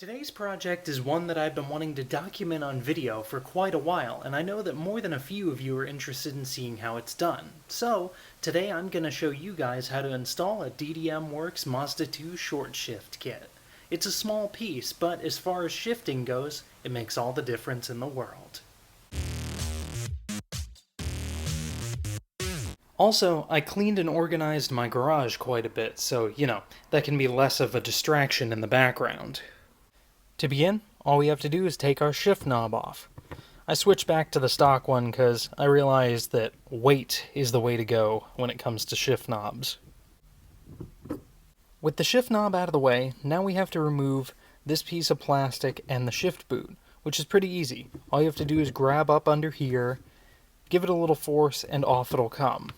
Today's project is one that I've been wanting to document on video for quite a while, and I know that more than a few of you are interested in seeing how it's done. So, today I'm going to show you guys how to install a DDM Works Mazda2 short shift kit. It's a small piece, but as far as shifting goes, it makes all the difference in the world. Also, I cleaned and organized my garage quite a bit, so, that can be less of a distraction in the background. To begin, all we have to do is take our shift knob off. I switched back to the stock one because I realized that weight is the way to go when it comes to shift knobs. With the shift knob out of the way, now we have to remove this piece of plastic and the shift boot, which is pretty easy. All you have to do is grab up under here, give it a little force, and off it'll come.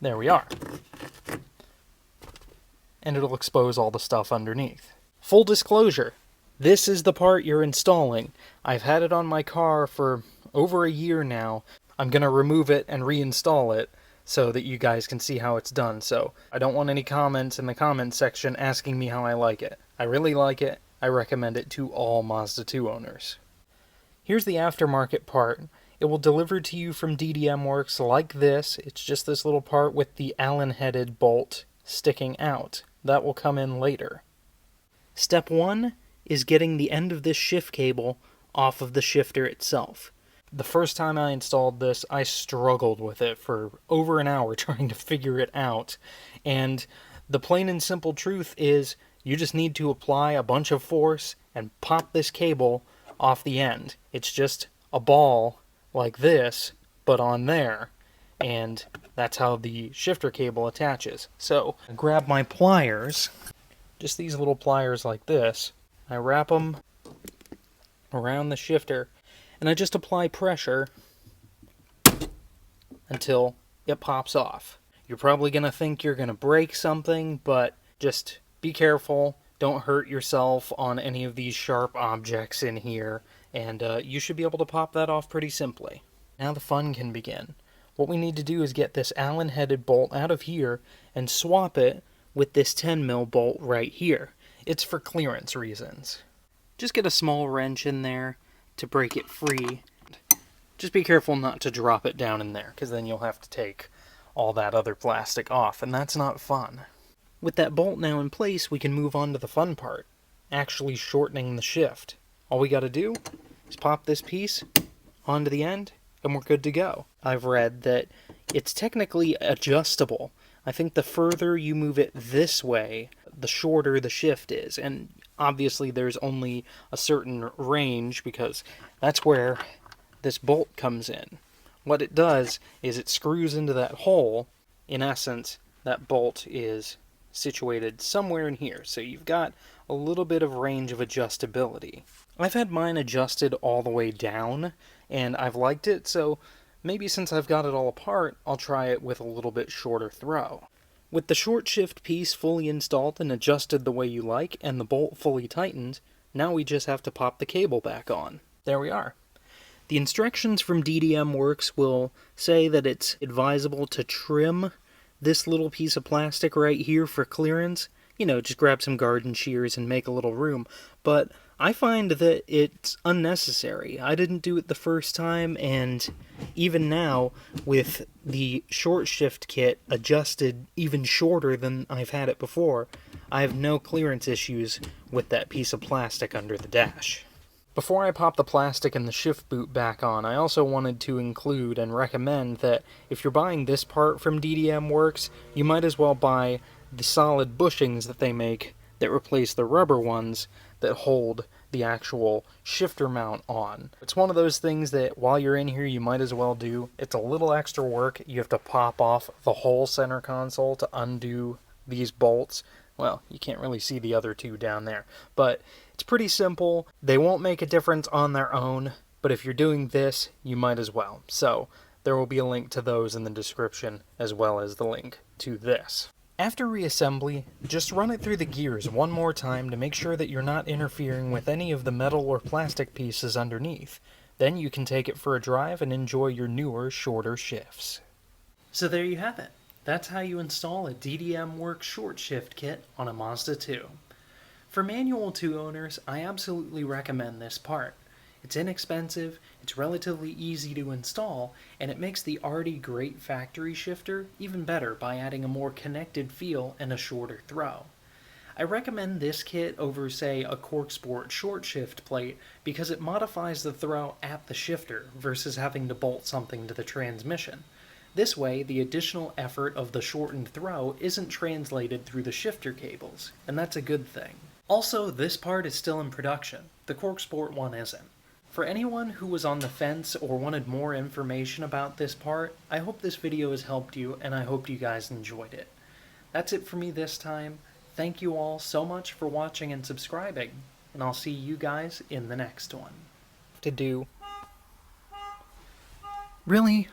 There we are. And it'll expose all the stuff underneath. Full disclosure, this is the part you're installing. I've had it on my car for over a year now. I'm going to remove it and reinstall it so that you guys can see how it's done. So I don't want any comments in the comments section asking me how I like it. I really like it. I recommend it to all Mazda 2 owners. Here's the aftermarket part. It will deliver to you from DDM Works like this. It's just this little part with the Allen-headed bolt sticking out. That will come in later. Step 1 is getting the end of this shift cable off of the shifter itself. The first time I installed this, I struggled with it for over an hour trying to figure it out. And the plain and simple truth is you just need to apply a bunch of force and pop this cable off the end. It's just a ball like this, but on there. And that's how the shifter cable attaches. So, I grab my pliers. Just these little pliers like this. I wrap them around the shifter and I just apply pressure until it pops off. You're probably going to think you're going to break something, but just be careful. Don't hurt yourself on any of these sharp objects in here, and you should be able to pop that off pretty simply. Now the fun can begin. What we need to do is get this Allen-headed bolt out of here and swap it with this 10mm bolt right here. It's for clearance reasons. Just get a small wrench in there to break it free. Just be careful not to drop it down in there, because then you'll have to take all that other plastic off, and that's not fun. With that bolt now in place, we can move on to the fun part, actually shortening the shift. All we gotta do is pop this piece onto the end, and we're good to go. I've read that it's technically adjustable. I think the further you move it this way, the shorter the shift is. And obviously there's only a certain range because that's where this bolt comes in. What it does is it screws into that hole. In essence, that bolt is situated somewhere in here. So you've got a little bit of range of adjustability. I've had mine adjusted all the way down, and I've liked it, so maybe since I've got it all apart, I'll try it with a little bit shorter throw. With the short shift piece fully installed and adjusted the way you like, and the bolt fully tightened, now we just have to pop the cable back on. There we are. The instructions from DDM Works will say that it's advisable to trim this little piece of plastic right here for clearance. Just grab some garden shears and make a little room. But I find that it's unnecessary. I didn't do it the first time, and even now, with the short shift kit adjusted even shorter than I've had it before, I have no clearance issues with that piece of plastic under the dash. Before I pop the plastic and the shift boot back on, I also wanted to include and recommend that if you're buying this part from DDM Works, you might as well buy the solid bushings that they make that replace the rubber ones that hold the actual shifter mount on. It's one of those things that while you're in here you might as well do. It's a little extra work. You have to pop off the whole center console to undo these bolts. Well, you can't really see the other two down there, but it's pretty simple. They won't make a difference on their own, but if you're doing this, you might as well. So there will be a link to those in the description as well as the link to this. After reassembly, just run it through the gears one more time to make sure that you're not interfering with any of the metal or plastic pieces underneath. Then you can take it for a drive and enjoy your newer, shorter shifts. So there you have it. That's how you install a DDM Works short shift kit on a Mazda 2. For Manual 2 owners, I absolutely recommend this part. It's inexpensive, it's relatively easy to install, and it makes the already great factory shifter even better by adding a more connected feel and a shorter throw. I recommend this kit over, say, a Corksport short shift plate because it modifies the throw at the shifter versus having to bolt something to the transmission. This way, the additional effort of the shortened throw isn't translated through the shifter cables, and that's a good thing. Also, this part is still in production. The Corksport one isn't. For anyone who was on the fence or wanted more information about this part, I hope this video has helped you, and I hope you guys enjoyed it. That's it for me this time. Thank you all so much for watching and subscribing, and I'll see you guys in the next one. To do. Really?